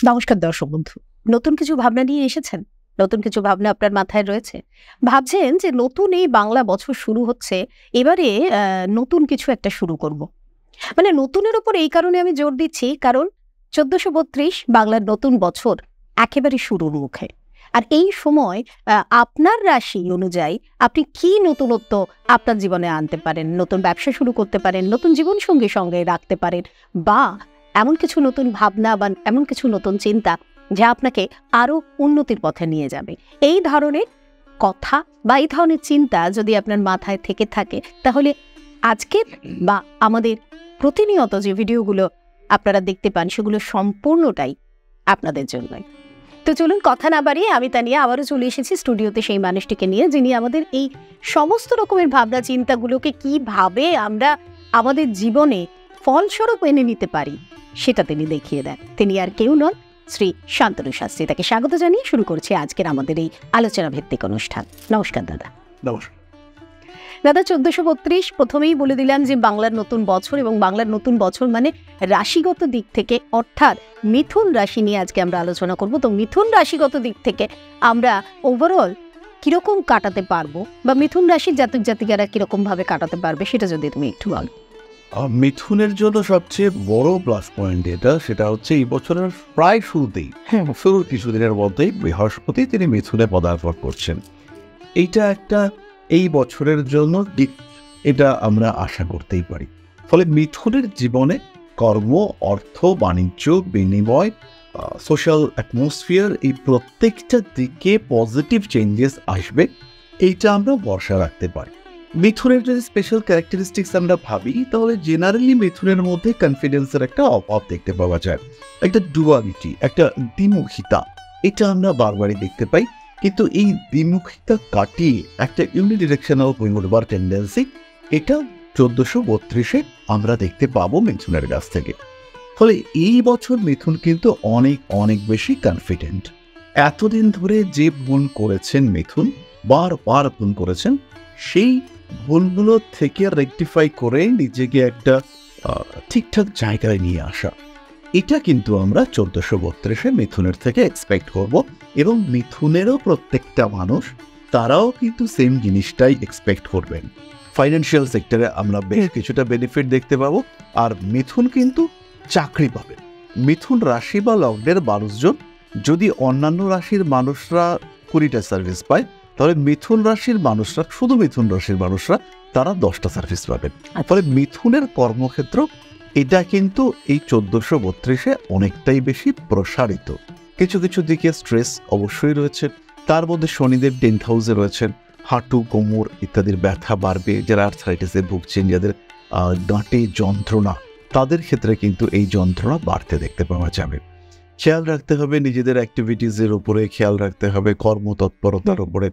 নমস্কার দর্শক বন্ধু, নতুন কিছু ভাবনা নিয়ে এসেছেন? নতুন কিছু ভাবনা আপনার মাথায় রয়েছে? ভাবছেন যে নতুন এই বাংলা বছর শুরু হচ্ছে, এবারে নতুন কিছু একটা শুরু করব। মানে নতুনের উপর এই কারণে আমি জোর দিচ্ছি, কারণ ১৪৩২ বাংলার নতুন বছর একেবারে শুরুর মুখে। আর এই সময় আপনার রাশি অনুযায়ী আপনি কি নতুনত্ব আপনার জীবনে আনতে পারেন, নতুন ব্যবসা শুরু করতে পারেন, নতুন জীবনসঙ্গী সঙ্গে রাখতে পারেন, বা এমন কিছু নতুন ভাবনা বা এমন কিছু নতুন চিন্তা যা আপনাকে আরো উন্নতির পথে নিয়ে যাবে। এই ধরনের কথা বা এই ধরনের চিন্তা যদি আপনার মাথায় থেকে থাকে, তাহলে আজকের বা আমাদের প্রতিনিয়ত যে ভিডিওগুলো আপনারা দেখতে পান সেগুলো সম্পূর্ণটাই আপনাদের জন্যই। তো চলুন কথা না বাড়িয়ে আমি তা নিয়ে আবারও চলে এসেছি স্টুডিওতে সেই মানুষটিকে নিয়ে, যিনি আমাদের এই সমস্ত রকমের ভাবনা চিন্তাগুলোকে কিভাবে আমরা আমাদের জীবনে ফলস্বরূপ এনে নিতে পারি সেটা তিনি দেখিয়ে দেন। তিনি আর কেউ নন, শ্রী শান্তনু শাস্ত্রী। তাকে স্বাগত জানিয়ে শুরু করছি আজকের আমাদের এই আলোচনা ভিত্তিক অনুষ্ঠান। নমস্কার দাদা। নমস্কার দাদা। ১৪৩২ প্রথমেই বলে দিলাম যে বাংলার নতুন বছর, এবং বাংলার নতুন বছর মানে রাশিগত দিক থেকে, অর্থাৎ মিথুন রাশি নিয়ে আজকে আমরা আলোচনা করব। তো মিথুন রাশিগত দিক থেকে আমরা ওভারঅল কিরকম কাটাতে পারবো, বা মিথুন রাশির জাতক জাতিকারা কিরকম ভাবে কাটাতে পারবে, সেটা যদি তুমি একটু বলো। মিথুনের জন্য সবচেয়ে বড় প্লাস পয়েন্ট সেটা হচ্ছে এই বছরের প্রায় শুরুতেই, শুরুর কিছুদিনের মধ্যেই বৃহস্পতি তিনি মিথুনে পদার্পণ করছেন। এইটা একটা এই বছরের জন্য এটা আমরা আশা করতেই পারি। ফলে মিথুনের জীবনে কর্ম, অর্থ, বাণিজ্য, বিনিময়, সোশ্যাল অ্যাটমসফিয়ার, এই প্রত্যেকটা দিকে পজিটিভ চেঞ্জেস আসবে, এইটা আমরা ভরসা রাখতে পারি। মিথুনের যদি স্পেশাল ক্যারেক্টারিস্টিক্স আমরা ভাবি, তাহলে জেনারেলি মিথুনের মধ্যে কনফিডেন্সের একটা অভাব দেখতে পাওয়া যায়, একটা ডুয়ালিটি, একটা দ্বিমুখিতা, এটা আমরা বারবারই দেখতে পাই। কিন্তু এই দ্বিমুখিতা কাটিয়ে একটা ইউনিডিরেকশনাল উইন্ডবার টেন্ডেন্সি, এটা ১৪৩২ আমরা দেখতে পাবো মিথুনের কাছ থেকে। ফলে এই বছর মিথুন কিন্তু অনেক অনেক বেশি কনফিডেন্ট। এতদিন ধরে যে ভুল করেছেন মিথুন, বারবার ভুল করেছেন, সেই ভুলগুলো থেকে রেকটিফাই করে নিজেকে একটা ঠিকঠাক জায়গায় নিয়ে আসা, এটা কিন্তু আমরা ১৪৩২ মিথুনের থেকে এক্সপেক্ট করব। এবং মিথুনেরও প্রত্যেকটা মানুষ, তারাও কিন্তু সেম জিনিসটাই এক্সপেক্ট করবেন। ফাইন্যান্সিয়াল সেক্টরে আমরা বেশ কিছুটা বেনিফিট দেখতে পাবো। আর মিথুন কিন্তু চাকরি পাবে। মিথুন রাশি বা লগ্নের মানুষজন, যদি অন্যান্য রাশির মানুষরা ২০টা সার্ভিস পায়, তাহলে মিথুন রাশির মানুষরা, শুধু মিথুন রাশির মানুষরা, তারা 10টা সার্ভিস পাবেন। ফলে মিথুনের কর্মক্ষেত্র এটা কিন্তু এই ১৪৩২ অনেকটাই বেশি প্রসারিত। কিছু কিছু দিকে স্ট্রেস অবশ্যই রয়েছে, তার মধ্যে শনিদেব 10th হাউসে রয়েছেন। হাঁটু, কোমর ইত্যাদির ব্যথা বাড়বে। যারা আর্থ্রাইটিসে ভুগছেন, যাদের গাঁটে যন্ত্রণা, তাদের ক্ষেত্রে কিন্তু এই যন্ত্রণা বাড়তে দেখতে পাওয়া যাবে। খেয়াল রাখতে হবে নিজেদের অ্যাক্টিভিটিসের উপরে, খেয়াল রাখতে হবে কর্মতৎপরতার উপরে।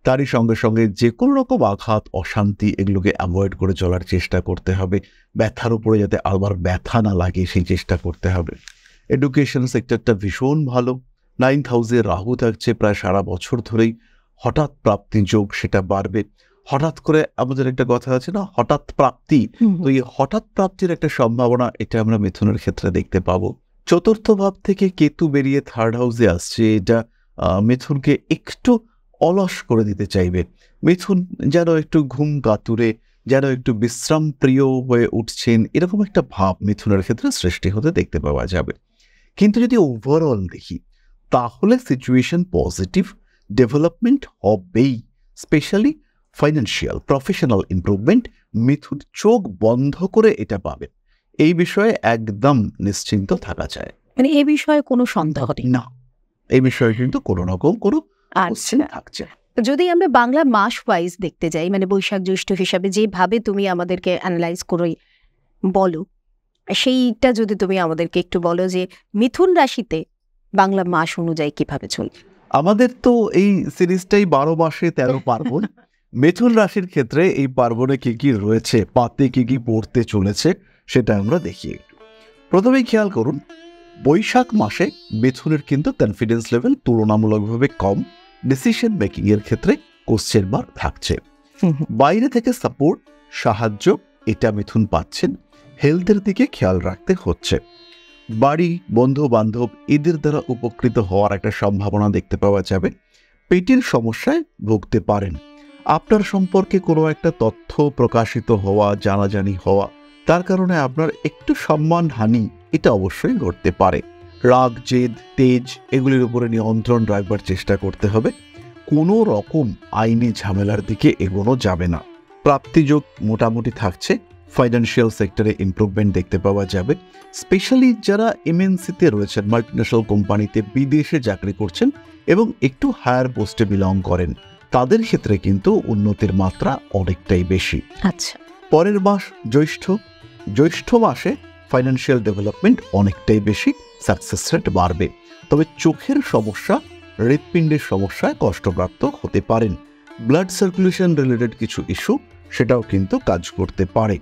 তারই সঙ্গে সঙ্গে যে কোনো রকম আঘাত, অশান্তি, এগুলোকে অ্যাভয়েড করে চলার চেষ্টা করতে হবে। ব্যথার উপরে যাতে আবার ব্যথা না লাগে সেই চেষ্টা করতে হবে। এডুকেশন সেক্টরটা ভীষণ ভালো। 9th হাউসে রাহু থাকছে প্রায় সারা বছর ধরেই। হঠাৎ প্রাপ্তি যোগ সেটা বাড়বে। হঠাৎ করে আমাদের একটা কথা আছে না, হঠাৎ প্রাপ্তি, তো এই হঠাৎ প্রাপ্তির একটা সম্ভাবনা এটা আমরা মিথুনের ক্ষেত্রে দেখতে পাবো। ৪র্থ ভাব থেকে কেতু বেরিয়ে 3rd হাউসে আসছে, এটা মিথুনকে একটু অলস করে দিতে চাইবে। মিথুন যেন একটু ঘুম কাতুরে, যেন একটু বিশ্রাম প্রিয় হয়ে উঠছেন, এরকম একটা ভাব মিথুনের ক্ষেত্রে সৃষ্টি হতে দেখতে পাওয়া যাবে। কিন্তু যদি ওভারঅল দেখি, তাহলে সিচুয়েশন পজিটিভ, ডেভেলপমেন্ট হবেই। স্পেশালি ফাইন্যান্সিয়াল, প্রফেশনাল ইমপ্রুভমেন্ট মিথুন চোখ বন্ধ করে এটা পাবে। এই বিষয়ে একদম নিশ্চিন্ত থাকা যায়, মানে এই বিষয়ে কোনো সন্দেহ নেই না। এই বিষয়ে কিন্তু কোনো রকম কোনো থাকছে। যদি আমরা বাংলা মাস ওয়াইজ দেখতে যাই, মানে বৈশাখ জ্যৈষ্ঠ হিসাবে যেভাবে তুমি আমাদেরকে অ্যানালাইজ করে বলো, সেইটা যদি তুমি আমাদেরকে একটু বলো যে মিথুন রাশিতে বাংলা মাস অনুযায়ী কিভাবে চলবে। আমাদের তো এই সিরিজটাই 12 মাসে 13 পার্বণ। মিথুন রাশির ক্ষেত্রে এই পার্বণে কি কি রয়েছে, পাতে কি কি পড়তে চলেছে, সেটা আমরা দেখি একটু। প্রথমেই খেয়াল করুন, বৈশাখ মাসে মিথুনের কিন্তু কনফিডেন্স লেভেল তুলনামূলকভাবে কম। ডিসিশন মেকিং এর ক্ষেত্রে কোশ্চেন মার্ক থাকছে। বাইরে থেকে সাপোর্ট, সাহায্য এটা মিথুন পাচ্ছেন। হেলথের দিকে খেয়াল রাখতে হচ্ছে। বাড়ি, বন্ধু বান্ধব এদের দ্বারা উপকৃত হওয়ার একটা সম্ভাবনা দেখতে পাওয়া যাবে। পেটের সমস্যায় ভুগতে পারেন। আপনার সম্পর্কে কোনো একটা তথ্য প্রকাশিত হওয়া, জানাজানি হওয়া, তার কারণে আপনার একটু সম্মানহানি এটা অবশ্যই ঘটতে পারে। রাগ, জেদ, তেজ এগুলির উপরে নিয়ন্ত্রণ রাখবার চেষ্টা করতে হবে। কোনো রকম আইনি ঝামেলার দিকে এগোনো যাবে না। প্রাপ্তিযোগ মোটামুটি থাকছে। ফাইন্যান্সিয়াল সেক্টরে ইমপ্রুভমেন্ট দেখতে পাওয়া যাবে। স্পেশালি যারা এমএনসিতে রয়েছেন, মাল্টিন্যাশনাল কোম্পানিতে বিদেশে চাকরি করছেন এবং একটু হায়ার পোস্টে বিলং করেন, তাদের ক্ষেত্রে কিন্তু উন্নতির মাত্রা অনেকটাই বেশি। আচ্ছা, পরের মাস জ্যৈষ্ঠ। জ্যৈষ্ঠ মাসে ফাইন্যান্সিয়াল ডেভেলপমেন্ট অনেকটাই বেশি, সাকসেস রেট বাড়বে। তবে চোখের সমস্যা, হৃৎপিণ্ডের সমস্যায় কষ্টপ্রাপ্ত হতে পারেন। ব্লাড সার্কুলেশন রিলেটেড কিছু ইস্যু সেটাও কিন্তু কাজ করতে পারে।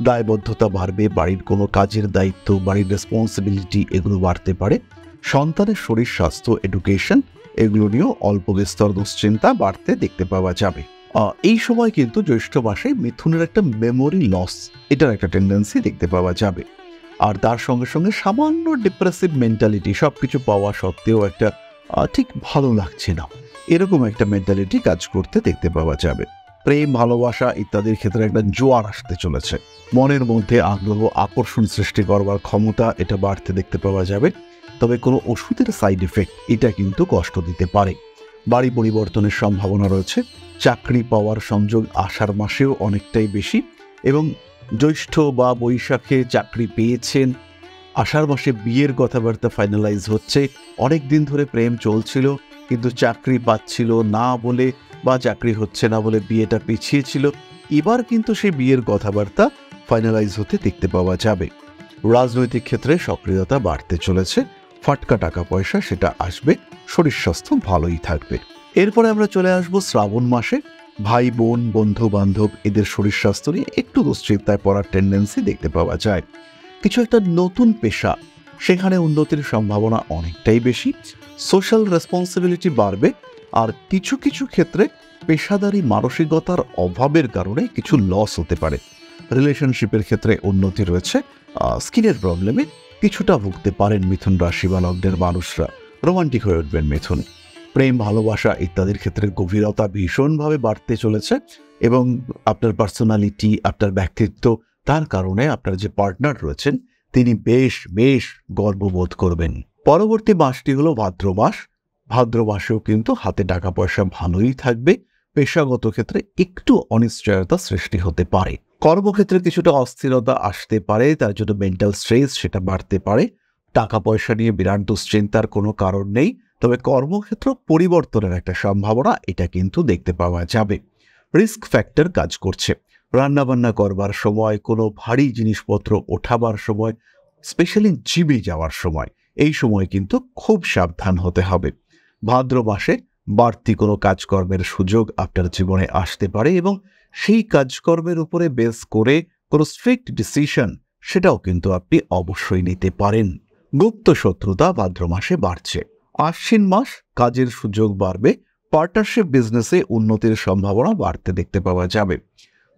দায়বদ্ধতা বাড়বে, বাড়ির কোনো কাজের দায়িত্ব, বাড়ির রেসপন্সিবিলিটি এগুলো বাড়তে পারে। সন্তানের শরীর স্বাস্থ্য, এডুকেশন এগুলো নিয়েও অল্প বিস্তর দুশ্চিন্তা বাড়তে দেখতে পাওয়া যাবে। এই সময় কিন্তু জ্যৈষ্ঠ মাসে মিথুনের একটা মেমোরি লস এটার একটা টেন্ডেন্সি দেখতে পাওয়া যাবে। আর তার সঙ্গে সঙ্গে সামান্য ডিপ্রেসিভ মেন্টালিটি, সবকিছু পাওয়া সত্ত্বেও একটা ঠিক ভালো লাগছে না, এরকম একটা মেন্টালিটি কাজ করতে দেখতে পাওয়া যাবে। প্রেম, ভালোবাসা ইত্যাদির ক্ষেত্রে একটা জোয়ার আসতে চলেছে। মনের মধ্যে আগ্রহ, আকর্ষণ সৃষ্টি করবার ক্ষমতা এটা বাড়তে দেখতে পাওয়া যাবে। তবে কোনো ওষুধের সাইড এফেক্ট এটা কিন্তু কষ্ট দিতে পারে। বাড়ি পরিবর্তনের সম্ভাবনা রয়েছে। চাকরি পাওয়ার সংযোগ আষাঢ় মাসেও অনেকটাই বেশি, এবং জ্যৈষ্ঠ বা বৈশাখে চাকরি পেয়েছেন, আষাঢ় মাসে বিয়ের কথাবার্তা ফাইনালাইজ হচ্ছে। অনেক দিন ধরে প্রেম চলছিল কিন্তু চাকরি পাচ্ছিল না বলে বা চাকরি হচ্ছে না বলে বিয়েটা পিছিয়ে ছিল, এবার কিন্তু সেই বিয়ের কথাবার্তা ফাইনালাইজ হতে দেখতে পাওয়া যাবে। রাজনৈতিক ক্ষেত্রে সক্রিয়তা বাড়তে চলেছে। ফাটকা টাকা পয়সা সেটা আসবে। শরীর স্বাস্থ্য ভালোই থাকবে। এরপরে আমরা চলে আসবো শ্রাবণ মাসে। ভাই বোন, বন্ধু বান্ধব এদের শরীর স্বাস্থ্য নিয়ে একটু দুশ্চিন্তায় পড়ার টেন্ডেন্সি দেখতে পাওয়া যায়। কিছু একটা নতুন পেশা, সেখানে উন্নতির সম্ভাবনা অনেকটাই বেশি। সোশ্যাল রেসপন্সিবিলিটি বাড়বে। আর কিছু কিছু ক্ষেত্রে পেশাদারি মানসিকতার অভাবের কারণে কিছু লস হতে পারে। রিলেশনশিপের ক্ষেত্রে উন্নতি রয়েছে। স্কিনের প্রবলেমে কিছুটা ভুগতে পারেন মিথুন রাশি বা লগ্নের মানুষরা। রোমান্টিক হয়ে উঠবেন মিথুন। প্রেম, ভালোবাসা ইত্যাদির ক্ষেত্রে গভীরতা ভীষণভাবে বাড়তে চলেছে, এবং আপনার পার্সোনালিটি, আপনার ব্যক্তিত্ব, তার কারণে আপনার যে পার্টনার রয়েছেন তিনি বেশ বেশ গর্ববোধ করবেন। পরবর্তী মাসটি হলো ভাদ্র মাস। ভাদ্র মাসেও কিন্তু হাতে টাকা পয়সা ভালোই থাকবে। পেশাগত ক্ষেত্রে একটু অনিশ্চয়তা সৃষ্টি হতে পারে। কর্মক্ষেত্রে কিছুটা অস্থিরতা আসতে পারে, তার জন্য মেন্টাল স্ট্রেস সেটা বাড়তে পারে। টাকা পয়সা নিয়ে বিরাট দুশ্চিন্তার কোনো কারণ নেই, তবে কর্মক্ষেত্র পরিবর্তনের একটা সম্ভাবনা এটা কিন্তু দেখতে পাওয়া যাবে। রিস্ক ফ্যাক্টর কাজ করছে। রান্নাবান্না করবার সময়, কোনো ভারী জিনিসপত্র ওঠাবার সময়, স্পেশালি জিমে যাওয়ার সময়, এই সময় কিন্তু খুব সাবধান হতে হবে। ভাদ্র মাসে বাড়তি কোনো কাজকর্মের সুযোগ আপনার জীবনে আসতে পারে, এবং সেই কাজকর্মের উপরে বেস করে কোনো স্ট্রিক্ট ডিসিশন সেটাও কিন্তু আপনি অবশ্যই নিতে পারেন। গুপ্ত শত্রুতা ভাদ্র মাসে বাড়ছে। আশ্বিন মাস কাজের সুযোগ বাড়বে। পার্টনারশিপ বিজনেসে উন্নতির সম্ভাবনা বাড়তে দেখতে পাওয়া যাবে।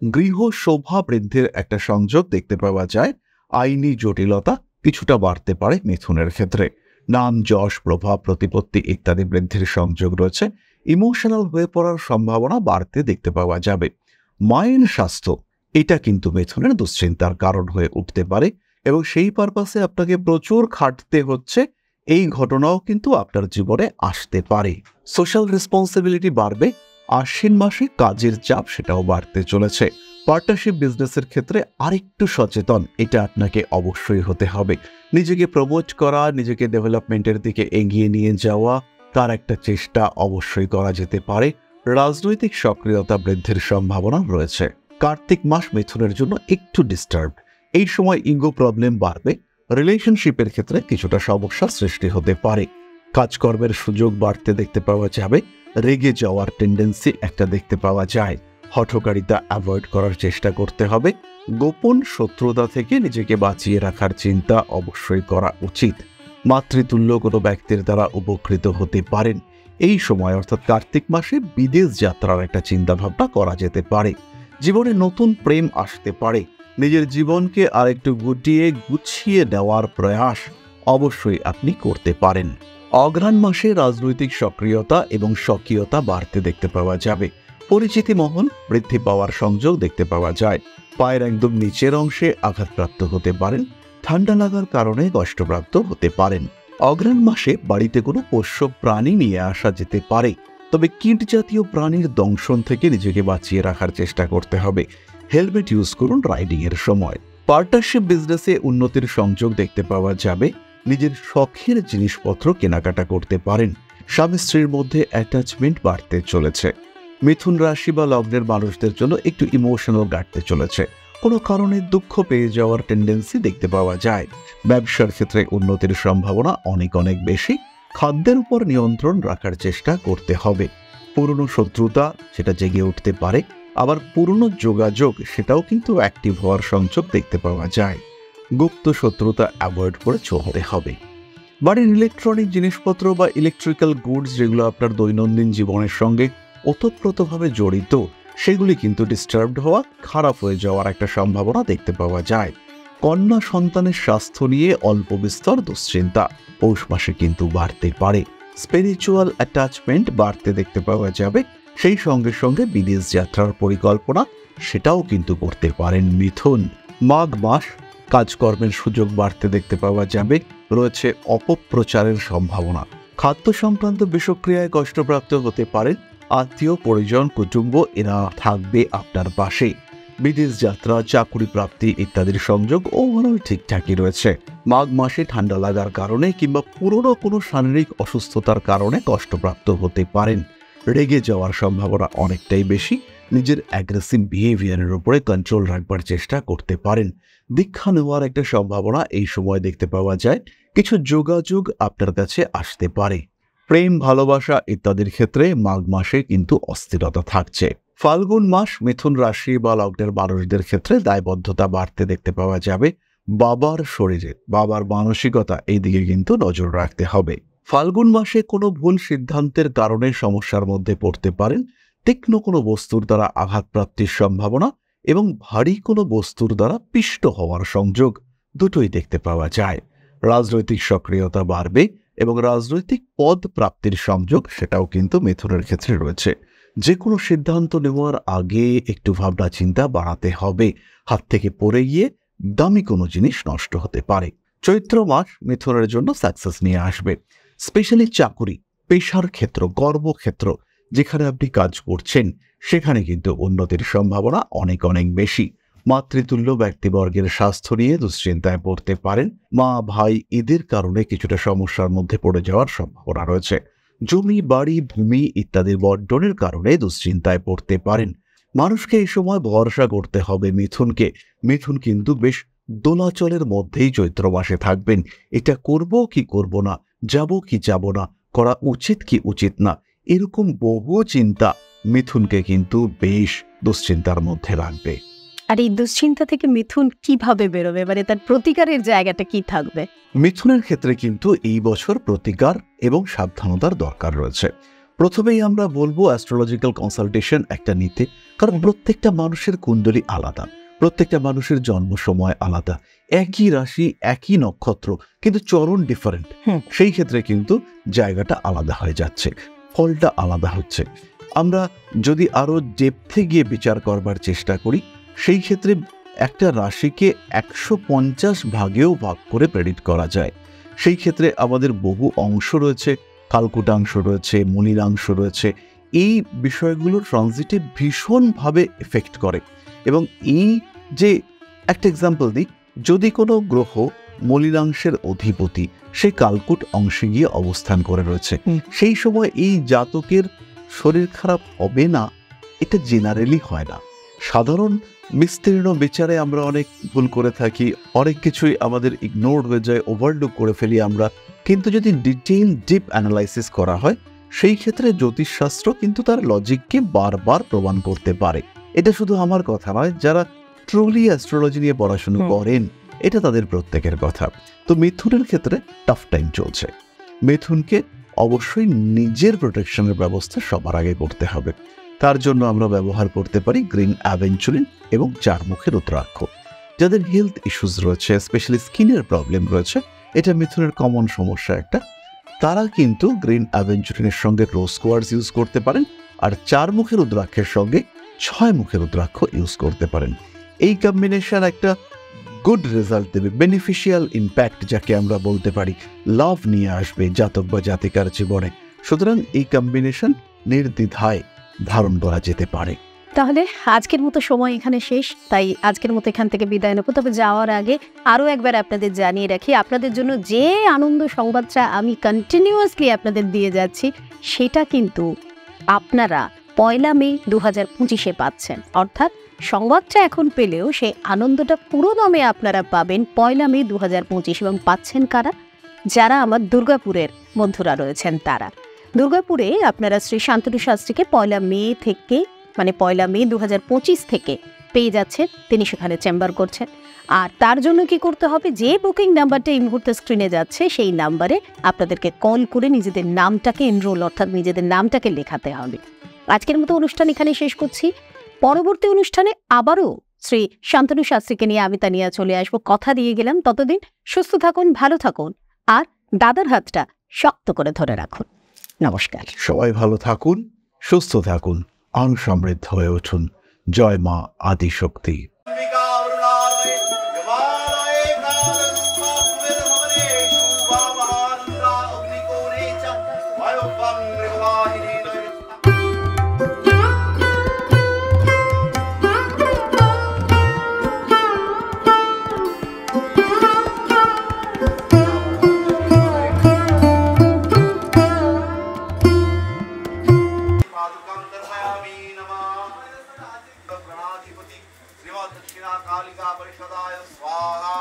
গৃহ শোভা বৃদ্ধির একটা সংযোগ দেখতে পাওয়া যায়। আইনি জটিলতা কিছুটা বাড়তে পারে মিথুনের ক্ষেত্রে। নাম, যশ, প্রভাব, প্রতিপত্তি ইত্যাদি বৃদ্ধির সংযোগ রয়েছে। ইমোশনাল হয়ে পড়ার সম্ভাবনা বাড়তে দেখতে পাওয়া যাবে। মায়ের স্বাস্থ্য এটা কিন্তু মিথুনের দুশ্চিন্তার কারণ হয়ে উঠতে পারে, এবং সেই পারপাসে আপনাকে প্রচুর খাটতে হচ্ছে, এই ঘটনাও কিন্তু আপনার জীবনে আসতে পারে। সোশ্যাল রেসপন্সিবিলিটি বাড়বে। আশ্বিন মাসে কাজের চাপ সেটাও বাড়তে চলেছে। পার্টনারশিপ বিজনেসের ক্ষেত্রে আরেকটু সচেতন এটা আপনাকে অবশ্যই হতে হবে। নিজেকে প্রমোট করা, নিজেকে ডেভেলপমেন্টের দিকে এগিয়ে নিয়ে যাওয়া, তার একটা চেষ্টা অবশ্যই করা যেতে পারে। রাজনৈতিক সক্রিয়তা বৃদ্ধির সম্ভাবনা রয়েছে। কার্তিক মাস মিথুনের জন্য একটু ডিস্টার্ব। এই সময় ইগো প্রবলেম বাড়বে। রিলেশনশিপের ক্ষেত্রে কিছুটা সমস্যা সৃষ্টি হতে পারে। কাজকর্মের সুযোগ বাড়তে দেখতে পাওয়া যাবে। রেগে যাওয়ার টেন্ডেন্সি একটা দেখতে পাওয়া যায়। হঠকারিতা অ্যাভয়েড করার চেষ্টা করতে হবে। গোপন শত্রুতা থেকে নিজেকে বাঁচিয়ে রাখার চিন্তা অবশ্যই করা উচিত। মাতৃতুল্য কোনো ব্যক্তির দ্বারা উপকৃত হতে পারেন। এই সময় অর্থাৎ কার্তিক মাসে বিদেশ যাত্রার একটা চিন্তাভাবনা করা যেতে পারে। জীবনে নতুন প্রেম আসতে পারে। নিজের জীবনকে আরেকটু গুছিয়ে নেওয়ার প্রয়াস অবশ্যই আপনি করতে পারেন। অঘ্রাণ মাসে রাজনৈতিক সক্রিয়তা এবং স্বকীয়তা বাড়তে দেখতে পাওয়া যাবে। পরিচিতি মহল বৃদ্ধি পাওয়ার সংযোগ দেখতে পাওয়া যায়। পায়ের একদম নিচের অংশে আঘাতপ্রাপ্ত হতে পারেন। ঠান্ডা লাগার কারণে কষ্টপ্রাপ্ত হতে পারেন। অঘ্রাণ মাসে বাড়িতে কোনো পোষ্য প্রাণী নিয়ে আসা যেতে পারে, তবে কীট জাতীয় প্রাণীর দংশন থেকে নিজেকে বাঁচিয়ে রাখার চেষ্টা করতে হবে। হেলমেট ইউজ করুন রাইডিং এর সময়। পার্টনারশিপ বিজনেসে উন্নতির সংযোগ দেখতে পাওয়া যাবে। নিজের শখের জিনিসপত্র কেনাকাটা করতে পারেন। স্বামী স্ত্রীর মধ্যে অ্যাটাচমেন্ট বাড়তে চলেছে। মিথুন রাশি বা লগ্নের মানুষদের জন্য একটু ইমোশনাল কাটতে চলেছে। কোনো কারণে দুঃখ পেয়ে যাওয়ার টেন্ডেন্সি দেখতে পাওয়া যায়। ব্যবসার ক্ষেত্রে উন্নতির সম্ভাবনা অনেক বেশি। খাদ্যের উপর নিয়ন্ত্রণ রাখার চেষ্টা করতে হবে। পুরনো শত্রুতা সেটা জেগে উঠতে পারে, আবার পুরনো যোগাযোগ সেটাও কিন্তু অ্যাক্টিভ হওয়ার সংযোগ দেখতে পাওয়া যায়। গুপ্ত শত্রুতা অ্যাভয়েড করে চলতে হবে। বাড়ির ইলেকট্রনিক জিনিসপত্র বা ইলেকট্রিক্যাল গুডস যেগুলো আপনার দৈনন্দিন জীবনের সঙ্গে ওতপ্রোতভাবে জড়িত, সেগুলি কিন্তু ডিস্টার্বড হওয়া, খারাপ হয়ে যাওয়ার একটা সম্ভাবনা দেখতে পাওয়া যায়। কন্যা সন্তানের স্বাস্থ্য নিয়ে অল্প বিস্তর দুশ্চিন্তা পৌষ মাসে কিন্তু বাড়তে পারে। স্পিরিচুয়াল অ্যাটাচমেন্ট বাড়তে দেখতে পাওয়া যাবে। সেই সঙ্গে বিদেশ যাত্রার পরিকল্পনা সেটাও কিন্তু করতে পারেন মিথুন। মাঘ মাস কাজকর্মের সুযোগ বাড়তে দেখতে পাওয়া যাবে। রয়েছে অপপ্রচারের সম্ভাবনা। খাদ্য সংক্রান্ত বিষক্রিয়ায় কষ্টপ্রাপ্ত হতে পারেন। আত্মীয় পরিজন কুটুম্ব এরা থাকবে আপনার পাশে। বিদেশ যাত্রা, চাকুরি প্রাপ্তি ইত্যাদির সংযোগ ওভারঅল ঠিকঠাকই রয়েছে। মাঘ মাসে ঠান্ডা লাগার কারণে কিংবা পুরনো কোনো শারীরিক অসুস্থতার কারণে কষ্টপ্রাপ্ত হতে পারেন। রেগে যাওয়ার সম্ভাবনা অনেকটাই বেশি। নিজের অ্যাগ্রেসিভ বিহেভিয়ারের উপরে কন্ট্রোল রাখবার চেষ্টা করতে পারেন। দীক্ষা নেওয়ার একটা সম্ভাবনা এই সময় দেখতে পাওয়া যায়। কিছু যোগাযোগ আপনার কাছে আসতে পারে। প্রেম, ভালোবাসা ইত্যাদির ক্ষেত্রে মাঘ মাসে কিন্তু অস্থিরতা থাকছে। ফাল্গুন মাস মিথুন রাশি বা লগ্নের মানুষদের ক্ষেত্রে দায়বদ্ধতা বাড়তে দেখতে পাওয়া যাবে। বাবার শরীরে, বাবার মানসিকতা এই দিকে কিন্তু নজর রাখতে হবে। ফাল্গুন মাসে কোনো ভুল সিদ্ধান্তের কারণে সমস্যার মধ্যে পড়তে পারেন। তীক্ষ্ণ কোনো বস্তুর দ্বারা আঘাতপ্রাপ্তির সম্ভাবনা এবং ভারী কোনো বস্তুর দ্বারা পিষ্ট হওয়ার সংযোগ দুটোই দেখতে পাওয়া যায়। রাজনৈতিক সক্রিয়তা বাড়বে এবং রাজনৈতিক পদ প্রাপ্তির সংযোগ সেটাও কিন্তু মিথুনের ক্ষেত্রে রয়েছে। যে কোনো সিদ্ধান্ত নেওয়ার আগে একটু ভাবনা চিন্তা বাড়াতে হবে। হাত থেকে পড়ে গিয়ে দামি কোনো জিনিস নষ্ট হতে পারে। চৈত্র মাস মিথুনের জন্য সাকসেস নিয়ে আসবে। স্পেশালি চাকুরি, পেশার ক্ষেত্র, কর্মক্ষেত্র যেখানে আপনি কাজ করছেন সেখানে কিন্তু উন্নতির সম্ভাবনা অনেক বেশি। মাতৃতুল্য ব্যক্তিবর্গের স্বাস্থ্য নিয়ে দুশ্চিন্তায় পড়তে পারেন। মা, ভাই এদের কারণে কিছুটা সমস্যার মধ্যে পড়ে যাওয়ার সম্ভাবনা রয়েছে। জমি, বাড়ি, ভূমি ইত্যাদির বন্টনের কারণে দুশ্চিন্তায় পড়তে পারেন। মানুষকে এই সময় ভরসা করতে হবে মিথুনকে। মিথুন কিন্তু বেশ দোলাচলের মধ্যেই চৈত্র মাসে থাকবেন। এটা করব কি করব না, যাব কি যাব না, করা উচিত কি উচিত না, এরকম বহু চিন্তা মিথুনকে কিন্তু বেশ দুশ্চিন্তার মধ্যে রাখবে। আর এই দুশ্চিন্তা থেকে মিথুন কিভাবে বেরোবে, মানে তার প্রতিকারের জায়গাটা কি থাকবে? মিথুনের ক্ষেত্রে কিন্তু এই বছর প্রতিকার এবং সাবধানতার দরকার রয়েছে। প্রথমেই আমরা বলবো অ্যাস্ট্রোলজিক্যাল কনসালটেশন একটা নিতে, কারণ প্রত্যেকটা মানুষের কুণ্ডলী আলাদা, প্রত্যেকটা মানুষের জন্ম সময় আলাদা। একই রাশি, একই নক্ষত্র, কিন্তু চরণ ডিফারেন্ট। সেই ক্ষেত্রে কিন্তু জায়গাটা আলাদা হয়ে যাচ্ছে, ফলটা আলাদা হচ্ছে। আমরা যদি আরো ডেপথে গিয়ে বিচার করবার চেষ্টা করি, সেই ক্ষেত্রে একটা রাশিকে 150 ভাগেও ভাগ করে প্রেডিক্ট করা যায়। সেই ক্ষেত্রে আমাদের বহু অংশ রয়েছে, কালকুটাংশ রয়েছে, মূলিরাংশ রয়েছে। এই বিষয়গুলো ট্রানজিটে ভীষণভাবে এফেক্ট করে। এবং এই যে একটা এক্সাম্পল দিই, যদি কোনো গ্রহ মূলিরাংশের অধিপতি সে কালকুট অংশে গিয়ে অবস্থান করে রয়েছে, সেই সময় এই জাতকের শরীর খারাপ হবে না, এটা জেনারেলি হয় না। সাধারণ বিস্তীর্ণ বিচারে আমরা অনেক ভুল করে থাকি, অনেক কিছুই আমাদের ইগনোর হয়ে যায়, ওভারলুক করে ফেলি আমরা। কিন্তু যদি ডিটেইল ডিপ অ্যানালাইসিস করা হয়, সেই ক্ষেত্রে জ্যোতিষশাস্ত্র কিন্তু তার লজিককে বারবার প্রমাণ করতে পারে। এটা শুধু আমার কথা নয়, যারা ট্রুলি অ্যাস্ট্রোলজি নিয়ে পড়াশোনা করেন এটা তাদের প্রত্যেকের কথা। তো মিথুনের ক্ষেত্রে টাফ টাইম চলছে। মিথুনকে অবশ্যই নিজের প্রোটেকশনের ব্যবস্থা সবার আগে করতে হবে। তার জন্য আমরা ব্যবহার করতে পারি গ্রিন অ্যাভেঞ্চুরিন এবং 4 মুখের রুদ্রাক্ষ। যাদের হেলথ ইস্যুস রয়েছে, স্পেশালি স্কিনের প্রবলেম রয়েছে, এটা মিথুনের কমন সমস্যা একটা, তারা কিন্তু গ্রিন অ্যাভেঞ্চুরিনের সঙ্গে রোজ কোয়ার্টজ ইউজ করতে পারেন, আর 4 মুখের রুদ্রাক্ষের সঙ্গে 6 মুখের রুদ্রাক্ষ ইউজ করতে পারেন। এই কম্বিনেশন একটা গুড রেজাল্ট দেবে, বেনিফিশিয়াল ইম্প্যাক্ট যাকে আমরা বলতে পারি, লাভ নিয়ে আসবে জাতক বা জাতিকার জীবনে। সুতরাং এই কম্বিনেশন নির্দ্বিধায় ধারণ করা যেতে পারে। তাহলে আজকের মতো সময় এখানে শেষ, তাই আজকের মতো এখান থেকে বিদায় নেব। তবে যাওয়ার আগে আরও একবার আপনাদের জানিয়ে রাখি, আপনাদের জন্য যে আনন্দ সংবাদটা আমি কন্টিনিউয়াসলি আপনাদের দিয়ে যাচ্ছি, সেটা কিন্তু আপনারা 1 মে 2025 পাচ্ছেন। অর্থাৎ সংবাদটা এখন পেলেও সেই আনন্দটা পুরো দমে আপনারা পাবেন 1 মে 2025। এবং পাচ্ছেন কারা? যারা আমার দুর্গাপুরের বন্ধুরা রয়েছেন তারা। দুর্গাপুরে আপনারা শ্রী শান্তনু শাস্ত্রীকে 1 মে থেকে, মানে 1 মে 2025 থেকে পেয়ে যাচ্ছেন। তিনি সেখানে চেম্বার করছেন। আর তার জন্য কি করতে হবে? যে বুকিং নাম্বারটা এই মুহূর্তে স্ক্রিনে যাচ্ছে, সেই নাম্বারে আপনাদেরকে কল করে নিজেদের নামটাকে এনরোল, অর্থাৎ নিজেদের নামটাকে লেখাতে হবে। আজকের মতো অনুষ্ঠান এখানে শেষ করছি। পরবর্তী অনুষ্ঠানে আবারও শ্রী শান্তনু শাস্ত্রীকে নিয়ে আমি তানিয়া চলে আসবো, কথা দিয়ে গেলাম। ততদিন সুস্থ থাকুন, ভালো থাকুন, আর দাদার হাতটা শক্ত করে ধরে রাখুন। নমস্কার। সবাই ভালো থাকুন, সুস্থ থাকুন, আর সমৃদ্ধ হয়ে উঠুন। জয় মা আদিশক্তি। दक्षिणा कालिका परिषदाय स्वाहा।